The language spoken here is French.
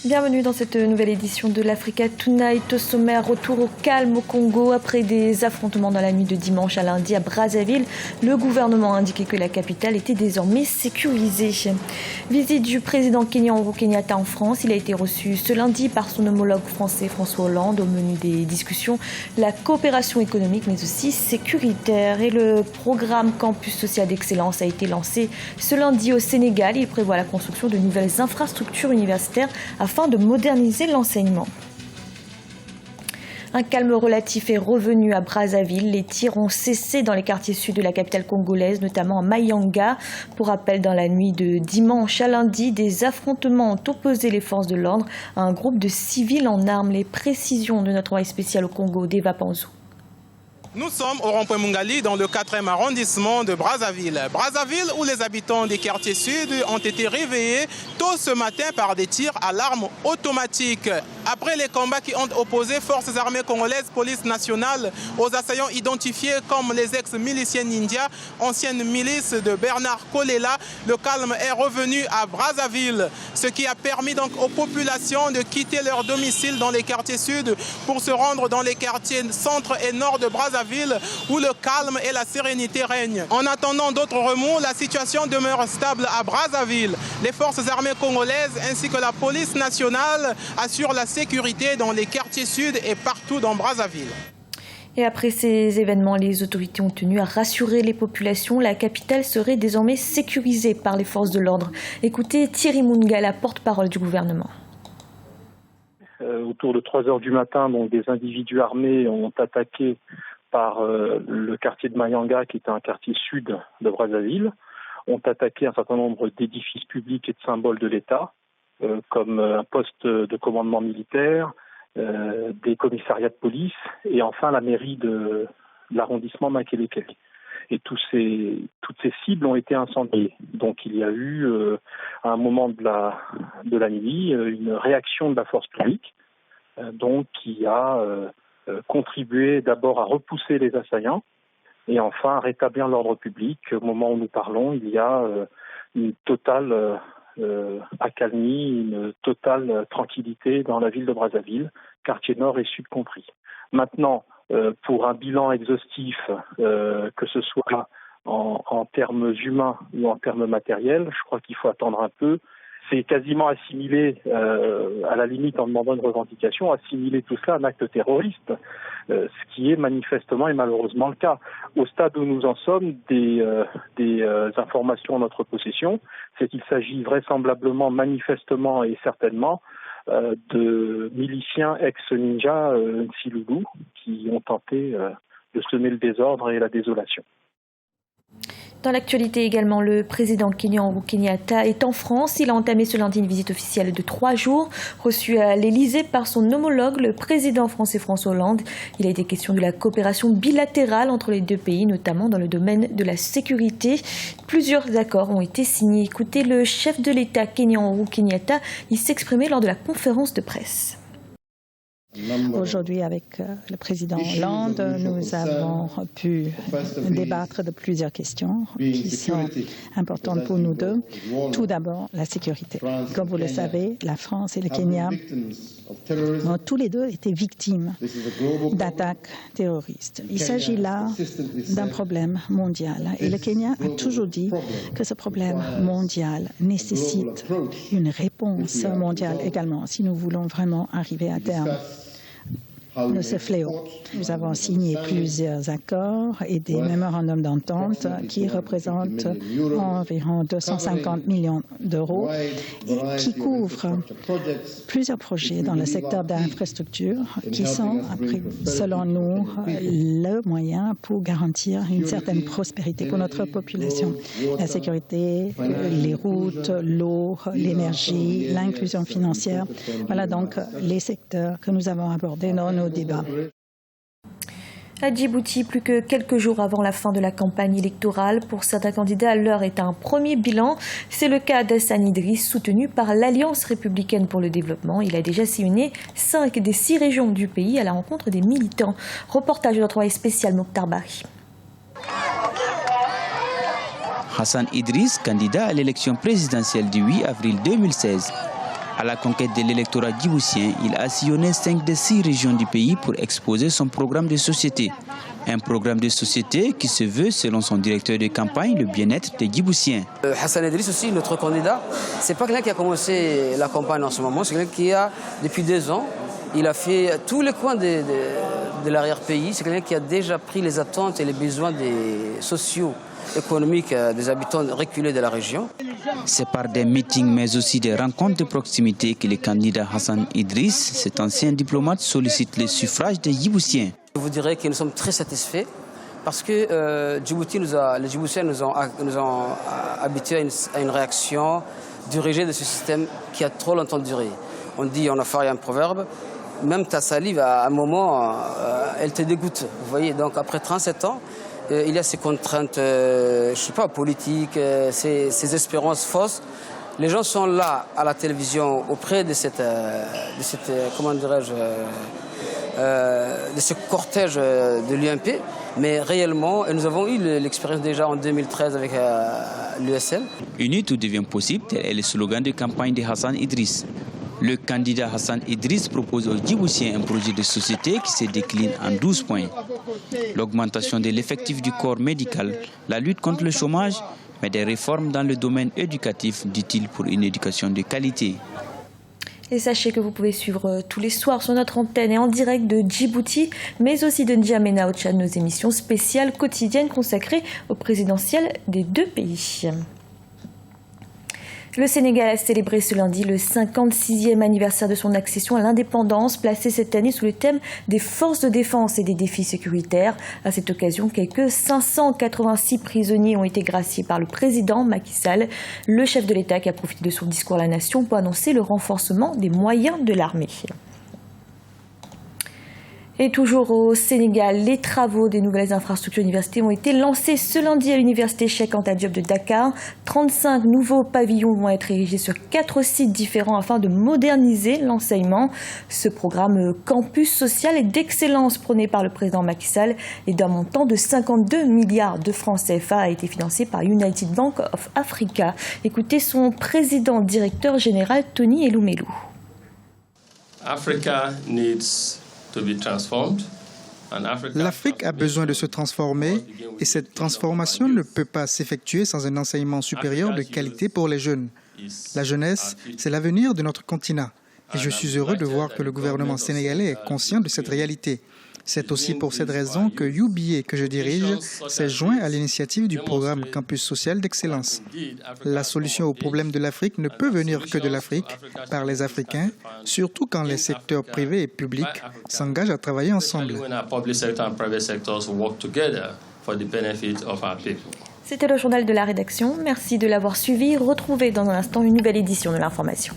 Bienvenue dans cette nouvelle édition de l'Africa Tonight. Au sommaire, retour au calme au Congo après des affrontements dans la nuit de dimanche à lundi à Brazzaville. Le gouvernement a indiqué que la capitale était désormais sécurisée. Visite du président kenyan Uhuru Kenyatta en France. Il a été reçu ce lundi par son homologue français François Hollande. Au menu des discussions, la coopération économique mais aussi sécuritaire. Et le programme Campus Social d'Excellence a été lancé ce lundi au Sénégal. Il prévoit la construction de nouvelles infrastructures universitaires afin de moderniser l'enseignement. Un calme relatif est revenu à Brazzaville. Les tirs ont cessé dans les quartiers sud de la capitale congolaise, notamment à Mayanga. Pour rappel, dans la nuit de dimanche à lundi, des affrontements ont opposé les forces de l'ordre à un groupe de civils en armes. Les précisions de notre envoyé spécial au Congo, Deva Panzou. Nous sommes au rond-point Mungali dans le 4e arrondissement de Brazzaville. Brazzaville où les habitants des quartiers sud ont été réveillés tôt ce matin par des tirs à l'arme automatique. Après les combats qui ont opposé forces armées congolaises, police nationale aux assaillants identifiés comme les ex-miliciens Ninja, anciennes milices de Bernard Kolela, le calme est revenu à Brazzaville. Ce qui a permis donc aux populations de quitter leur domicile dans les quartiers sud pour se rendre dans les quartiers centre et nord de Brazzaville, où le calme et la sérénité règnent. En attendant d'autres remous, la situation demeure stable à Brazzaville. Les forces armées congolaises ainsi que la police nationale assurent la sécurité dans les quartiers sud et partout dans Brazzaville. Et après ces événements, les autorités ont tenu à rassurer les populations. La capitale serait désormais sécurisée par les forces de l'ordre. Écoutez Thierry Mungala, porte-parole du gouvernement. Autour de 3 heures du matin, donc, des individus armés ont attaqué par le quartier de Mayanga, qui est un quartier sud de Brazzaville, ont attaqué un certain nombre d'édifices publics et de symboles de l'État, comme un poste de commandement militaire, des commissariats de police et enfin la mairie de l'arrondissement Makelekele. Et toutes ces cibles ont été incendiées. Donc il y a eu, à un moment de la nuit, une réaction de la force publique, donc qui a contribué d'abord à repousser les assaillants et enfin à rétablir l'ordre public. Au moment où nous parlons, il y a une totale accalmie, une totale tranquillité dans la ville de Brazzaville, quartier nord et sud compris. Maintenant, pour un bilan exhaustif, que ce soit en termes humains ou en termes matériels, je crois qu'il faut attendre un peu. C'est quasiment assimilé, à la limite en demandant une revendication, assimiler tout cela à un acte terroriste, ce qui est manifestement et malheureusement le cas. Au stade où nous en sommes, des informations en notre possession, c'est qu'il s'agit vraisemblablement, manifestement et certainement de miliciens ex-ninja Nsiloulou qui ont tenté de semer le désordre et la désolation. Dans l'actualité également, le président kenyan Uhuru Kenyatta est en France. Il a entamé ce lundi une visite officielle de 3 jours, reçue à l'Élysée par son homologue, le président français François Hollande. Il a été question de la coopération bilatérale entre les deux pays, notamment dans le domaine de la sécurité. Plusieurs accords ont été signés. Écoutez le chef de l'État kenyan Uhuru Kenyatta, il s'exprimait lors de la conférence de presse. Aujourd'hui, avec le président Hollande, nous avons pu débattre de plusieurs questions qui sont importantes pour nous deux. Tout d'abord, la sécurité. Comme vous le savez, la France et le Kenya ont tous les deux été victimes d'attaques terroristes. Il s'agit là d'un problème mondial. Et le Kenya a toujours dit que ce problème mondial nécessite une réponse mondiale également, si nous voulons vraiment arriver à terme de ce fléau. Nous avons signé plusieurs accords et des mémorandums d'entente qui représentent environ 250 millions d'euros et qui couvrent plusieurs projets dans le secteur d'infrastructure qui sont, selon nous, le moyen pour garantir une certaine prospérité pour notre population. La sécurité, les routes, l'eau, l'énergie, l'inclusion financière. Voilà donc les secteurs que nous avons abordés dans nos débats. À Djibouti, plus que quelques jours avant la fin de la campagne électorale, pour certains candidats, l'heure est à un premier bilan. C'est le cas d'Hassan Idriss, soutenu par l'Alliance républicaine pour le développement. Il a déjà sillonné 5 des 6 régions du pays à la rencontre des militants. Reportage de notre envoyé spécial Mokhtar Bari. Hassan Idriss, candidat à l'élection présidentielle du 8 avril 2016. À la conquête de l'électorat djiboutien, il a sillonné 5 des 6 régions du pays pour exposer son programme de société. Un programme de société qui se veut, selon son directeur de campagne, le bien-être des Djiboutiens. Hassan Idriss aussi, notre candidat, c'est pas quelqu'un qui a commencé la campagne en ce moment, c'est quelqu'un qui a, depuis 2 ans, il a fait tous les coins de l'arrière-pays. C'est quelqu'un qui a déjà pris les attentes et les besoins sociaux, économiques des habitants reculés de la région. C'est par des meetings mais aussi des rencontres de proximité que le candidat Hassan Idriss, cet ancien diplomate, sollicite les suffrages des Djiboutiens. Je vous dirais que nous sommes très satisfaits parce que les Djiboutiens nous ont habitués à une réaction du rejet de ce système qui a trop longtemps duré. On dit en affaire, il y a un proverbe, même ta salive, à un moment, elle te dégoûte. Vous voyez, donc après 37 ans, il y a ces contraintes, je ne sais pas, politiques, ces espérances fausses. Les gens sont là à la télévision auprès de cette comment dirais-je, de ce cortège de l'UMP, mais réellement, et nous avons eu l'expérience déjà en 2013 avec l'USL. Unis, tout devient possible, tel est le slogan de campagne de Hassan Idriss. Le candidat Hassan Idriss propose aux Djiboutiens un projet de société qui se décline en 12 points. L'augmentation de l'effectif du corps médical, la lutte contre le chômage, mais des réformes dans le domaine éducatif, dit-il, pour une éducation de qualité. Et sachez que vous pouvez suivre tous les soirs sur notre antenne et en direct de Djibouti, mais aussi de N'Djamena au Tchad, nos émissions spéciales quotidiennes consacrées aux présidentielles des 2 pays. Le Sénégal a célébré ce lundi le 56e anniversaire de son accession à l'indépendance, placé cette année sous le thème des forces de défense et des défis sécuritaires. À cette occasion, quelques 586 prisonniers ont été graciés par le président Macky Sall, le chef de l'État qui a profité de son discours à la nation pour annoncer le renforcement des moyens de l'armée. Et toujours au Sénégal, les travaux des nouvelles infrastructures universitaires ont été lancés ce lundi à l'université Cheikh Anta Diop de Dakar. 35 nouveaux pavillons vont être érigés sur 4 sites différents afin de moderniser l'enseignement. Ce programme campus social et d'excellence prôné par le président Macky Sall et d'un montant de 52 milliards de francs CFA a été financé par United Bank of Africa. Écoutez son président directeur général Tony Elumelu. L'Afrique a besoin de se transformer et cette transformation ne peut pas s'effectuer sans un enseignement supérieur de qualité pour les jeunes. La jeunesse, c'est l'avenir de notre continent et je suis heureux de voir que le gouvernement sénégalais est conscient de cette réalité. C'est aussi pour cette raison que UBA, que je dirige, s'est joint à l'initiative du programme Campus Social d'Excellence. La solution aux problèmes de l'Afrique ne peut venir que de l'Afrique, par les Africains, surtout quand les secteurs privés et publics s'engagent à travailler ensemble. C'était le journal de la rédaction. Merci de l'avoir suivi. Retrouvez dans un instant une nouvelle édition de l'information.